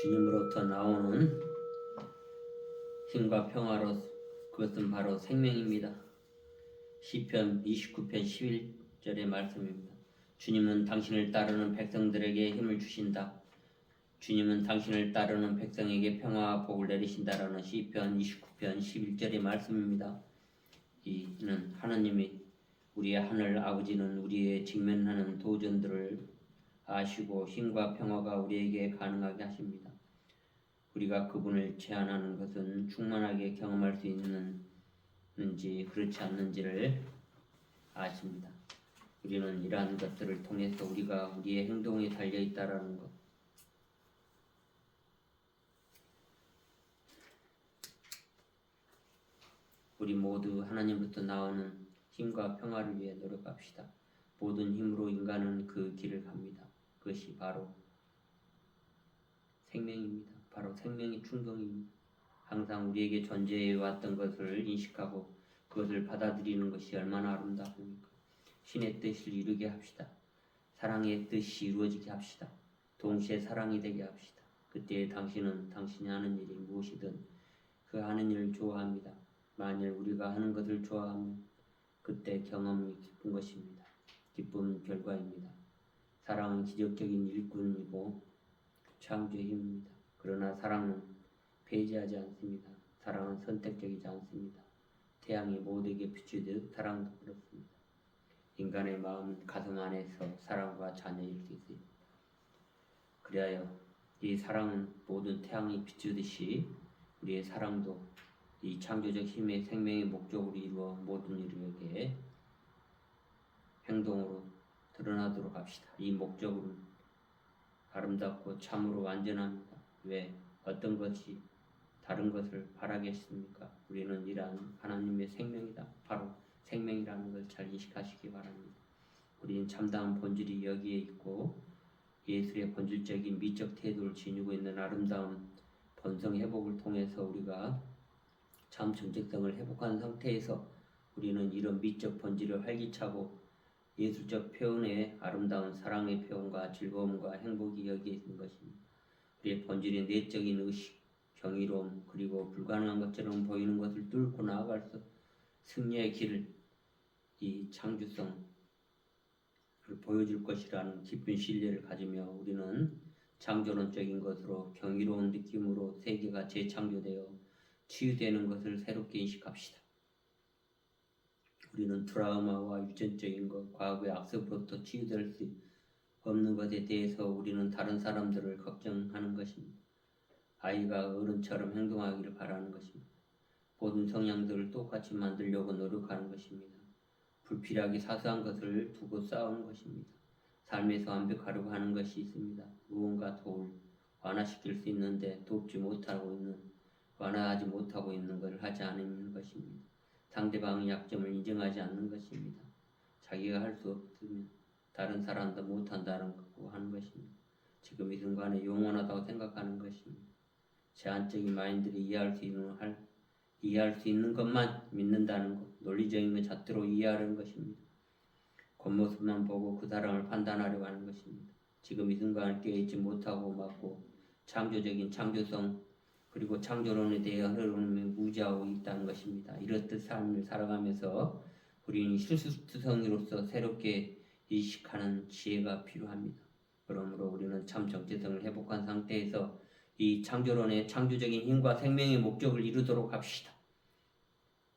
주님으로부터 나오는 힘과 평화로 그것은 바로 생명입니다. 시편 29편 11절의 말씀입니다. 주님은 당신을 따르는 백성들에게 힘을 주신다. 주님은 당신을 따르는 백성에게 평화와 복을 내리신다라는 시편 29편 11절의 말씀입니다. 이는 하나님이 우리의 하늘 아버지는 우리의 직면하는 도전들을 아시고 힘과 평화가 우리에게 가능하게 하십니다. 우리가 그분을 제한하는 것은 충만하게 경험할 수 있는지 그렇지 않는지를 아십니다. 우리는 이러한 것들을 통해서 우리가 우리의 행동에 달려있다라는 것, 우리 모두 하나님부터 나오는 힘과 평화를 위해 노력합시다. 모든 힘으로 인간은 그 길을 갑니다. 그것이 바로 생명입니다. 바로 생명의 충동입니다. 항상 우리에게 존재해 왔던 것을 인식하고 그것을 받아들이는 것이 얼마나 아름답습니까? 신의 뜻을 이루게 합시다. 사랑의 뜻이 이루어지게 합시다. 동시에 사랑이 되게 합시다. 그때 당신은 당신이 하는 일이 무엇이든 그 하는 일을 좋아합니다. 만일 우리가 하는 것을 좋아하면 그때 경험이 기쁜 것입니다. 기쁜 결과입니다. 사랑은 기적적인 일꾼이고 창조의 힘입니다. 그러나 사랑은 배제하지 않습니다. 사랑은 선택적이지 않습니다. 태양이 모두에게 비추듯 사랑도 그렇습니다. 인간의 마음은 가슴 안에서 사랑과 자녀일 수 있습니다. 그리하여 이 사랑은 모든 태양이 비추듯이 우리의 사랑도 이 창조적 힘의 생명의 목적으로 이루어 모든 이들에게 행동으로 드러나도록 합시다. 이 목적은 아름답고 참으로 완전합니다. 왜? 어떤 것이 다른 것을 바라겠습니까? 우리는 이러한 하나님의 생명이다. 바로 생명이라는 걸 잘 인식하시기 바랍니다. 우리는 참다운 본질이 여기에 있고 예술의 본질적인 미적 태도를 지니고 있는 아름다운 본성 회복을 통해서 우리가 참 정체성을 회복한 상태에서 우리는 이런 미적 본질을 활기차고 예술적 표현의 아름다운 사랑의 표현과 즐거움과 행복이 여기에 있는 것입니다. 우리의 본질의 내적인 의식, 경이로움 그리고 불가능한 것처럼 보이는 것을 뚫고 나아갈수 승리의 길을 이 창조성을 보여줄 것이라는 깊은 신뢰를 가지며 우리는 창조론적인 것으로 경이로운 느낌으로 세계가 재창조되어 치유되는 것을 새롭게 인식합시다. 우리는 트라우마와 유전적인 것, 과거의 악습으로부터 치유될 수 없는 것에 대해서 우리는 다른 사람들을 걱정하는 것입니다. 아이가 어른처럼 행동하기를 바라는 것입니다. 모든 성향들을 똑같이 만들려고 노력하는 것입니다. 불필요하게 사소한 것을 두고 싸우는 것입니다. 삶에서 완벽하려고 하는 것이 있습니다. 무언가 도울 완화시킬 수 있는데 완화하지 못하고 있는 것을 하지 않는 것입니다. 상대방의 약점을 인정하지 않는 것입니다. 자기가 할 수 없으면 다른 사람도 못한다는 거 하는 것입니다. 지금 이 순간에 영원하다고 생각하는 것입니다. 제한적인 마인드를 이해할 수 있는 것만 믿는다는 것, 논리적인 것 잣대로 이해하려는 것입니다. 겉모습만 보고 그 사람을 판단하려고 하는 것입니다. 지금 이 순간을 깨닫지 못하고 막고 창조적인 창조성 그리고 창조론에 대한 흐름을 무지하고 있다는 것입니다. 이렇듯 삶을 살아가면서 우리는 실수투성이로서 새롭게 인식하는 지혜가 필요합니다. 그러므로 우리는 참 정체성을 회복한 상태에서 이 창조론의 창조적인 힘과 생명의 목적을 이루도록 합시다.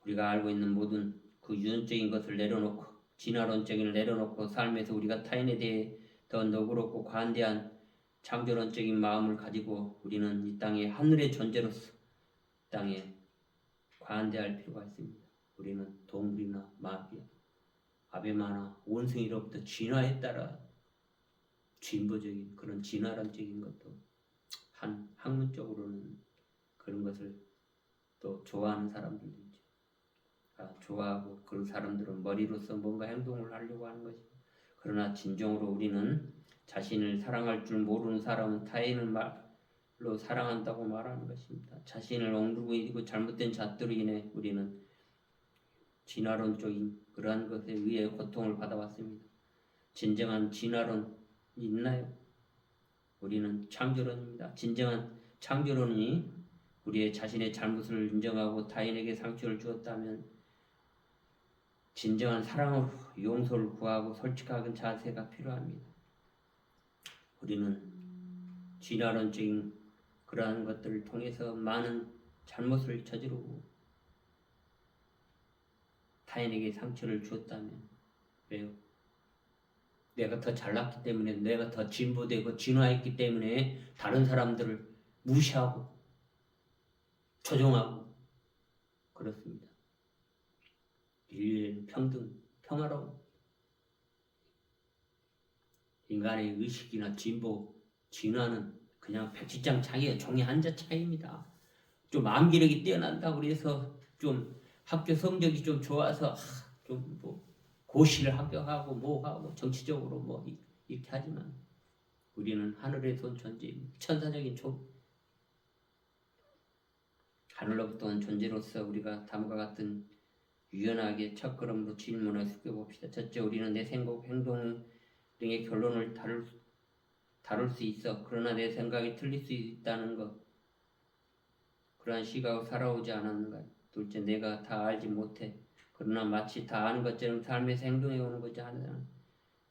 우리가 알고 있는 모든 그 유전적인 것을 내려놓고 진화론적인 내려놓고 삶에서 우리가 타인에 대해 더 너그럽고 관대한 창조론적인 마음을 가지고 우리는 이 땅의 하늘의 존재로서 땅에 관대할 필요가 있습니다. 우리는 동물이나 마귀, 아베마나 원숭이로부터 진화에 따라 진보적인 그런 진화론적인 것도 한 학문적으로는 그런 것을 또 좋아하는 사람들도 있죠. 좋아하고 그런 사람들은 머리로서 뭔가 행동을 하려고 하는 것입니다. 그러나 진정으로 우리는 자신을 사랑할 줄 모르는 사람은 타인을 말로 사랑한다고 말하는 것입니다. 자신을 억누르고 있고 잘못된 잣대로 인해 우리는 진화론적인 그러한 것에 의해 고통을 받아왔습니다. 진정한 진화론이 있나요? 우리는 창조론입니다. 진정한 창조론이 우리의 자신의 잘못을 인정하고 타인에게 상처를 주었다면 진정한 사랑으로 용서를 구하고 솔직한 자세가 필요합니다. 우리는 진화론적인 그러한 것들을 통해서 많은 잘못을 저지르고 타인에게 상처를 주었다면 왜요? 내가 더 잘났기 때문에, 내가 더 진보되고 진화했기 때문에 다른 사람들을 무시하고 조종하고 그렇습니다. 인류는 평등, 평화로움, 인간의 의식이나 진보, 진화는 그냥 백지장 차이에 종이 한자 차이입니다. 좀 암기력이 뛰어난다고 그래서 좀 학교 성적이 좀 좋아서 좀 뭐 고시를 합격하고 뭐하고 정치적으로 뭐 이렇게 하지만 우리는 하늘에서 온 존재입니다. 천사적인 하늘로부터 온 존재로서 우리가 다음과 같은 유연하게 첫걸음으로 질문을 숙여봅시다. 첫째, 우리는 내 생각, 행동 등의 결론을 다룰 수 있어. 그러나 내 생각이 틀릴 수 있다는 것, 그러한 시각으로 살아오지 않았는가. 둘째, 내가 다 알지 못해. 그러나 마치 다 아는 것처럼 삶에서 행동해오는 것이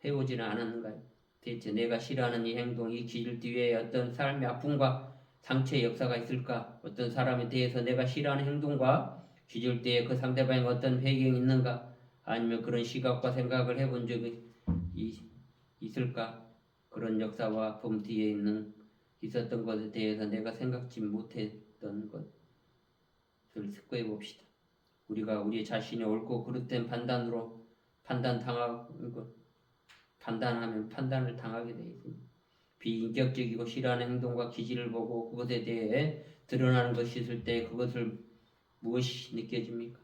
해오지는 않았는가요? 대체 내가 싫어하는 이 행동, 이 기질 뒤에 어떤 삶의 아픔과 상처의 역사가 있을까? 어떤 사람에 대해서 내가 싫어하는 행동과 기질 뒤에 그 상대방의 어떤 배경이 있는가? 아니면 그런 시각과 생각을 해본 적이 있을까? 그런 역사와 아픔 뒤에 있었던 것에 대해서 내가 생각지 못했던 것을 습고해 봅시다. 우리가 우리 자신이 옳고 그릇된 판단으로 판단하면 판단을 당하게 되어 있습니다. 비인격적이고 싫어하는 행동과 기질을 보고 그것에 대해 드러나는 것이 있을 때 그것을 무엇이 느껴집니까?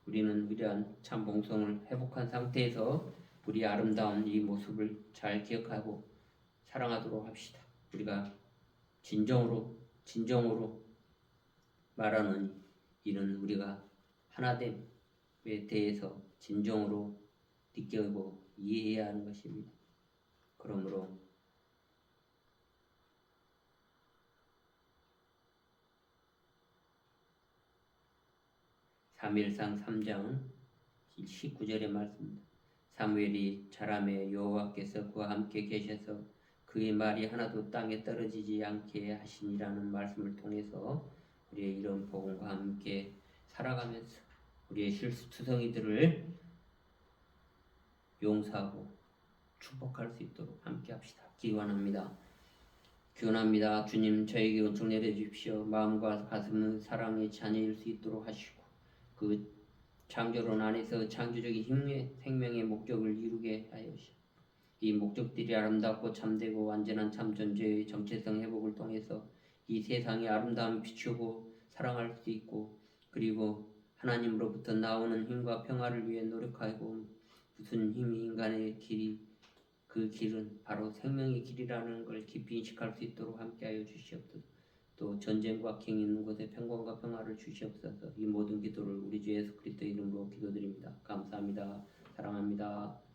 우리는 위대한 참 봉성을 회복한 상태에서 우리 아름다운 이 모습을 잘 기억하고 사랑하도록 합시다. 우리가 진정으로 말하는 이는 우리가 하나됨에 대해서 진정으로 느끼고 이해해야 하는 것입니다. 그러므로 사무엘상 3장 19절의 말씀입니다. 사무엘이 자라매 여호와께서 그와 함께 계셔서 그의 말이 하나도 땅에 떨어지지 않게 하시니라는 말씀을 통해서 우리의 이런 복음과 함께 살아가면서 우리의 실수투성이들을 용서하고 축복할 수 있도록 함께 합시다. 기원합니다. 주님, 저에게 은총 내려주십시오. 마음과 가슴은 사랑의 자녀일 수 있도록 하시고 그 창조론 안에서 창조적인 힘의 생명의 목적을 이루게 하여주시오. 이 목적들이 아름답고 참되고 완전한 참 존재의 정체성 회복을 통해서 이 세상의 아름다움을 비추고 사랑할 수 있고 그리고 하나님으로부터 나오는 힘과 평화를 위해 노력하고 무슨 힘이 인간의 길이 그 길은 바로 생명의 길이라는 걸 깊이 인식할 수 있도록 함께하여 주시옵소서. 또 전쟁과 갱 있는 곳에 평강과 평화를 주시옵소서. 이 모든 기도를 우리 주 예수 그리스도 이름으로 기도드립니다. 감사합니다. 사랑합니다.